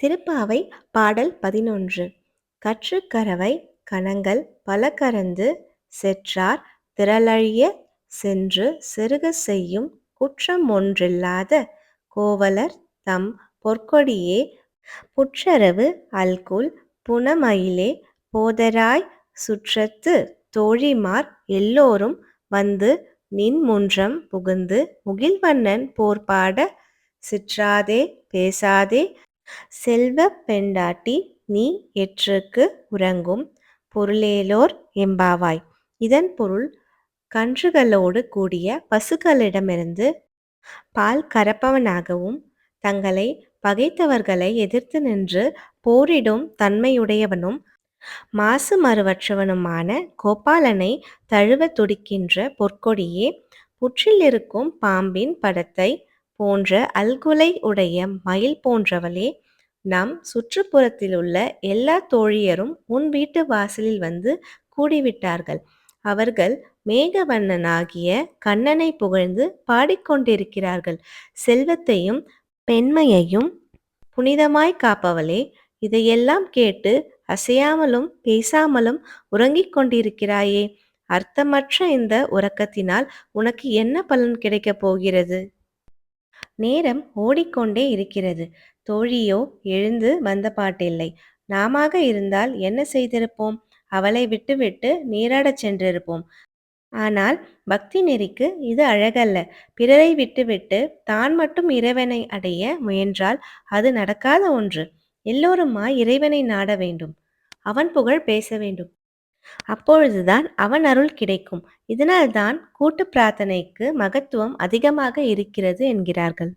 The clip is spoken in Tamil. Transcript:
திருப்பாவை பாடல் 11. கற்றுக்கரவை கணங்கள் பல கரந்து செற்றார் திரளழியச் சென்று செருகச் செய்யும் குற்றமொன்றில்லாத கோவலர் தம் பொற்கொடியே புற்றரவு அல்குல் புனமயிலே போதராய் சுற்றத்துத் தோழிமார் எல்லோரும் வந்து நின் முன்றம் புகுந்து முகில்வண்ணன் போர்பாடச் சிற்றாதே பேசாதே செல்வப் பெண்டாட்டி நீ எற்றுக்கு உறங்கும் பொருளேலோர் எம்பாவாய். இதன் பொருள் கன்றுகளோடு கூடிய பசுக்களிடமிருந்து பால் கறப்பவனாகவும் தங்களைப் பகைத்தவர்களை எதிர்த்து நின்று போரிடும் தன்மையுடையவனும் மாசு மறுவற்றவனுமான கோபாலனைத் தழுவத் துடிக்கின்ற பொற்கொடியே, புற்றிலிருக்கும் பாம்பின் படத்தைப் போன்ற அல்குலை உடைய மயில் போன்றவளே, நம் சுற்றுப்புறத்திலுள்ள எல்லாத் தோழியரும் உன் வீட்டு வாசலில் வந்து கூடிவிட்டார்கள். அவர்கள் மேகவண்ணனாகிய கண்ணனைப் புகழ்ந்து பாடிக்கொண்டிருக்கிறார்கள். செல்வத்தையும் பெண்மையையும் புனிதமாய்க் காப்பவளே, இதையெல்லாம் கேட்டு அசையாமலும் பேசாமலும் உறங்கிக் கொண்டிருக்கிறாயே, அர்த்தமற்ற இந்த உறக்கத்தினால் உனக்கு என்ன பலன் கிடைக்கப் போகிறது? நேரம் ஓடிக்கொண்டே இருக்கிறது. தோழியோ எழுந்து வந்தபாடில்லை. நாமாக இருந்தால் என்ன செய்திருப்போம்? அவளை விட்டுவிட்டு நீராடச் சென்றிருப்போம். ஆனால் பக்தி நெறிக்கு இது அழகல்ல. பிறரை விட்டுவிட்டு தான் மட்டும் இறைவனை அடைய முயன்றால் அது நடக்காத ஒன்று. எல்லோருமாய் இறைவனை நாட வேண்டும். அவன் புகழ் பேச வேண்டும். அப்பொழுதுதான் அவன் அருள் கிடைக்கும். இதனால்தான் கூட்டுப் பிரார்த்தனைக்கு மகத்துவம் அதிகமாக இருக்கிறது என்கிறார்கள்.